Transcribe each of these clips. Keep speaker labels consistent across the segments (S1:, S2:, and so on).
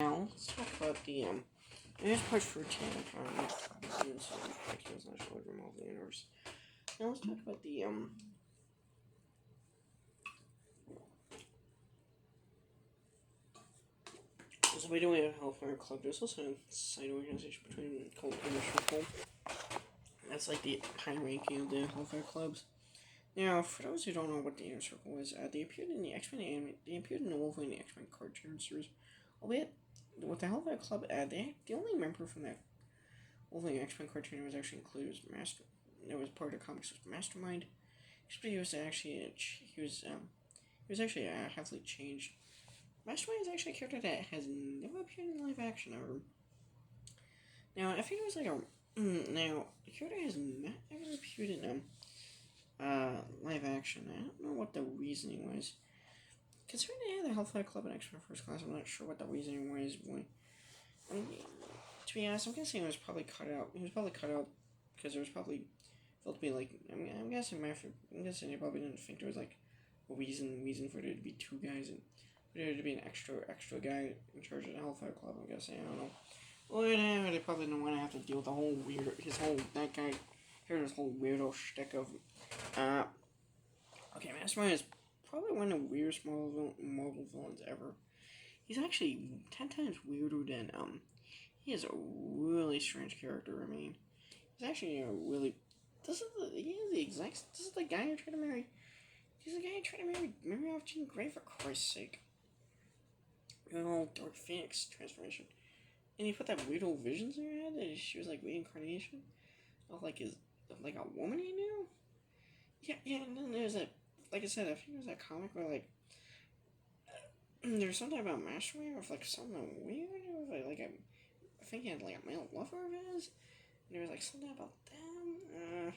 S1: Now, let's talk about the, there's part 14 and so it's not remotely universe. Now, let's talk about the, so we do have Hellfire Club. There's also a side organization called Inner Circle. That's like the high ranking of the Hellfire Clubs. Now, for those who don't know what the Inner Circle is, they appeared in the X-Men anime. They appeared in the Wolverine and X-Men cartoon series. Albeit, with the Hellfire Club, the only member from that Wolverine and X-Men cartoon was actually included was Master. That was part of the comics was Mastermind. Except he was actually heavily changed. Mastermind is actually a character that has never appeared in live action ever. Now, I think it was like now the character has not ever appeared in live action. I don't know what the reasoning was. Considering they had the Hellfire Club and X-Men First Class, I'm not sure what the reasoning was. To be honest, I'm guessing it was probably cut out. It was probably cut out because there was probably felt to be like. I'm guessing they probably didn't think there was like a reason for there to be two guys and for there to be an extra guy in charge of the Hellfire Club. I'm guessing, I don't know. Or they probably didn't want to have to deal with the whole that guy. Here's this whole weirdo shtick of okay, Mastermind is probably one of the weirdest Marvel villains ever. He's actually 10 times weirder than he is a really strange character. I mean, he's actually a really this is the guy you're trying to marry. He's the guy you're trying to marry off Jean Grey, for Christ's sake. You know, Dark Phoenix transformation. And he put that weirdo visions in your head that she was like reincarnation of like a woman he knew. Yeah, and then there's that, like I said, I think there's that comic where like there's something about Mastermind with like something weird. I think he had like a male lover of his. And there was like something about them.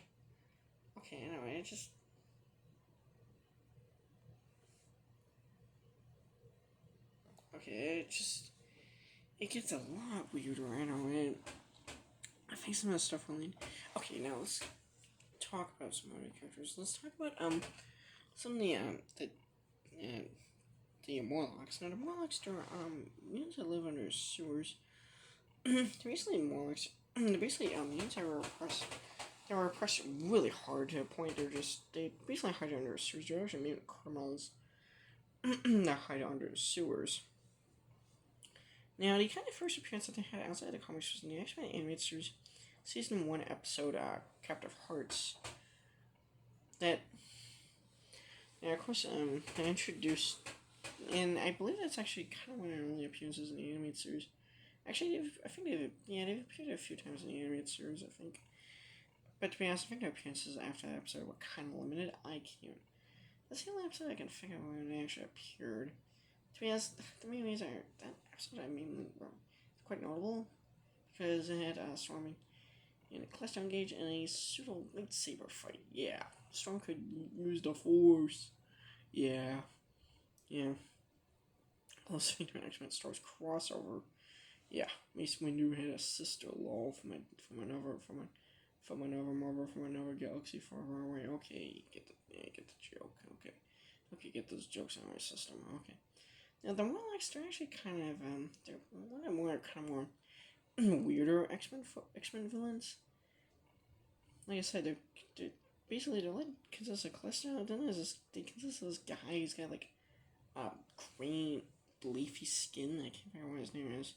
S1: Okay, anyway, it just. Okay, it gets a lot weirder. I know. I think some of the stuff will lead. Okay, now let's talk about some other characters. Let's talk about some of the Morlocks. Now the Morlocks are mutants that live under sewers. They're basically Morlocks. They're basically mutants that were oppressed. They were oppressed really hard to a point. They basically hide under sewers. They're actually mutant criminals that hide under sewers. Now, the kind of first appearance that they had outside the comics was in the X-Men animated series, season 1 episode, Captive Hearts. That, of course, they introduced, and I believe that's actually kind of one of their only appearances in the animated series. Actually, they've appeared a few times in the animated series, I think. But to be honest, I think their appearances after that episode were kind of limited. That's the only episode I can figure out when they actually appeared. To be honest, the main reason that episode quite notable because it had Storm and Callisto engaged in a pseudo lightsaber fight. Yeah, Storm could use the Force. Yeah. Plus, X-Men Storm's crossover. Yeah, Mace Windu had a sister-in-law from another galaxy far away. Okay, get the joke. Okay, get those jokes out of my system. Okay. Now the Morlocks, they're actually kind of they're one of more weirder X-Men villains. Like I said, they're basically like consist of Callisto. Then they consist of this guy. He's got like green leafy skin. I can't remember what his name is.